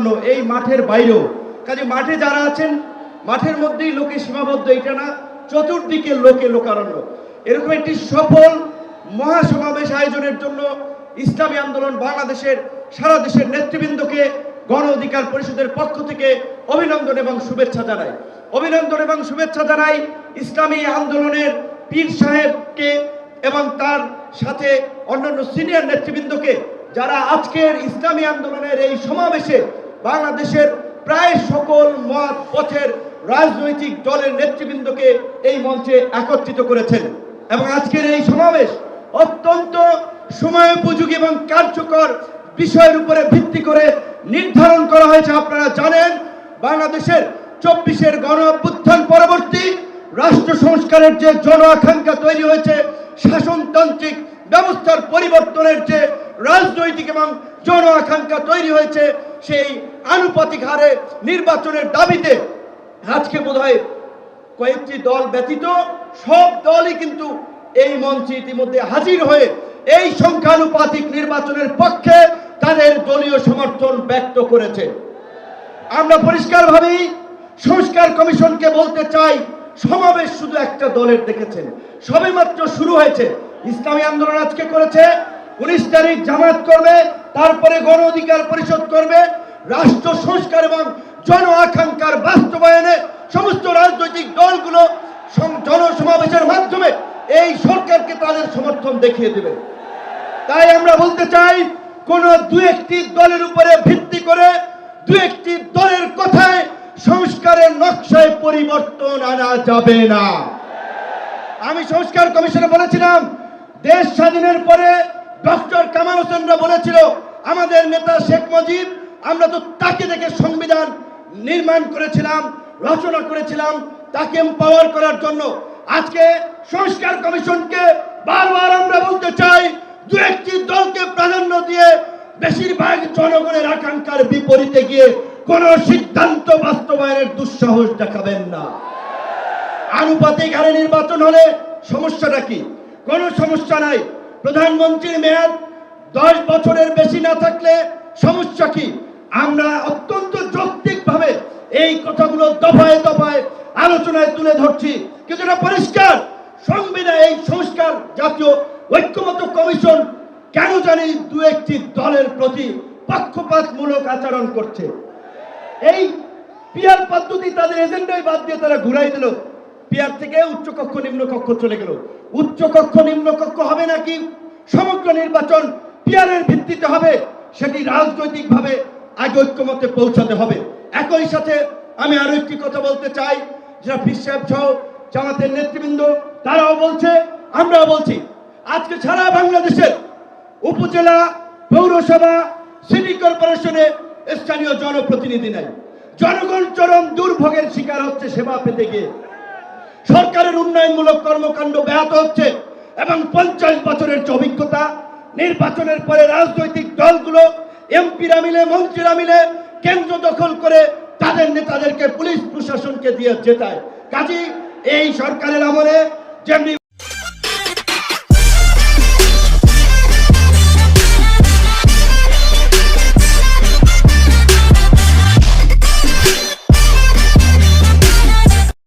লোকারণ্য, এই মাঠের বাইরেও। কাজে মাঠে যারা আছেন, মাঠের মধ্যেই লোকে সীমাবদ্ধ, এটা না, চতুর্দিকে লোকে লোকারণ্য। এরকম একটি সফল মহাসমাবেশ আয়োজনের জন্য ইসলামী আন্দোলন বাংলাদেশের সারা দেশের নেতৃবৃন্দকে গণ অধিকার পরিষদের পক্ষ থেকে অভিনন্দন এবং শুভেচ্ছা জানাই। অভিনন্দন এবং শুভেচ্ছা জানাই ইসলামী আন্দোলনের পীর সাহেবকে এবং তার সাথে অন্যান্য সিনিয়র নেতৃবৃন্দকে, যারা আজকের ইসলামী আন্দোলনের এই সমাবেশে বাংলাদেশের প্রায় সকল মত পথের রাজনৈতিক দলের নেতৃবৃন্দকে এই মঞ্চে একত্রিত করেছেন। এবং আজকের এই সমাবেশ অত্যন্ত সময়োপযোগী এবং কার্যকর বিষয়ের উপরে ভিত্তি করে নির্ধারণ করা হয়েছে। আপনারা জানেন, বাংলাদেশের 24-এর গণ অভ্যুত্থান পরবর্তী রাষ্ট্র সংস্কারের যে জন আকাঙ্ক্ষা তৈরি হয়েছে, শাসনতান্ত্রিক ব্যবস্থার পরিবর্তনের যে রাজনৈতিক এবং জন আকাঙ্ক্ষা তৈরি হয়েছে, সেই আনুপাতিক হারে নির্বাচনের দাবিতে আজকে বোধহয় কয়েকটি দল ব্যতীত সব দলই কিন্তু এই মঞ্চে ইতিমধ্যে হাজির হয়ে এই সংখ্যানুপাতিক নির্বাচনের পক্ষে তাদের দলীয় সমর্থন ব্যক্ত করেছে। আমরা পরিষ্কারভাবেই সংস্কার কমিশনকে বলতে চাই, সমাবেশ শুধু একটা দলের দেখেছেন, সবেমাত্র শুরু হয়েছে। ইসলামী আন্দোলন আজকে করেছে, 19 তারিখ জামাত করবে, তারপরে গণ অধিকার পরিষদ করবে। রাষ্ট্র সংস্কার এবং জন আকাঙ্ক্ষার বাস্তবায়নে সমস্ত রাজনৈতিক দলগুলো জনসমাবেশের মাধ্যমে এই সরকারকে তাদের সমর্থন দেখিয়ে দেবে। তাই আমরা বলতে চাই, কোন দু একটি দলের উপরে ভিত্তি করে দু একটি দলের কথায় সংস্কারের নকশায় পরিবর্তন আনা যাবে না। আমি সংস্কার কমিশনে বলেছিলাম, দেশ স্বাধীনের পরে ডক্টর কামাল হোসেনরা বলেছিল, আমাদের নেতা শেখ মুজিব, আমরা তো তাকে দেখে সংবিধান নির্মাণ করেছিলাম, রচনা করেছিলাম, তাকে এম্পাওয়ার করার জন্য। আজকে সংস্কার কমিশনকে বারবার আমরা বলতে চাই, দু একটি দলকে প্রাধান্য দিয়ে বেশিরভাগ জনগণের আকাঙ্ক্ষার বিপরীতে গিয়ে কোন সিদ্ধান্ত বাস্তবায়নের দুঃসাহস দেখাবেন না। আনুপাতিক হারে নির্বাচন হলে সমস্যাটা কি? কোনো সমস্যা নাই। প্রধানমন্ত্রীর মেয়াদ 10 বছরের বেশি না থাকলে সমস্যা কি? আমরা অত্যন্ত যৌক্তিকভাবে এই কথাগুলো দফায় দফায় আলোচনায় তুলে ধরছি, কিন্তু এটা পরিষ্কার, সংবিধান এই সংস্কার জাতীয় ঐক্যমত্য কমিশন কেন জানি দু একটি দলের প্রতি পক্ষপাতমূলক আচরণ করছে। এই পিয়ার পদ্ধতি তাদের এজেন্ডাই বাদ দিয়ে তারা ঘুরাই দিল। পিয়ার থেকে উচ্চকক্ষ নিম্নকক্ষ চলে গেল। উচ্চকক্ষ নিম্নকক্ষ হবে নাকি সমগ্র নির্বাচন পিয়ারের ভিত্তিতে হবে, সেটি রাজনৈতিকভাবে আগে ঐক্যমত্যে পৌঁছাতে হবে। একই সাথে আমি আরো একটি কথা বলতে চাই, যারা পীর সাহেব সহ জামাতের নেতৃবৃন্দ তারাও বলছে, আমরাও বলছি, আজকে সারা বাংলাদেশের উপজেলা, পৌরসভা, সিটি কর্পোরেশনে স্থানীয় জনপ্রতিনিধি নাই। জনগণ চরম দুর্ভোগের শিকার হচ্ছে সেবা পেতে গিয়ে। সরকারের উন্নয়নমূলক কর্মকাণ্ড ব্যাহত হচ্ছে এবং 50 বছরের যে অভিজ্ঞতা, নির্বাচনের পরে রাজনৈতিক দলগুলো এমপিরা মিলে, মন্ত্রীরা মিলে কেন্দ্র দখল করে তাদের নেতাদেরকে পুলিশ প্রশাসনকে দিয়ে জেতায়। কাজেই এই সরকারের আমলে যেমনি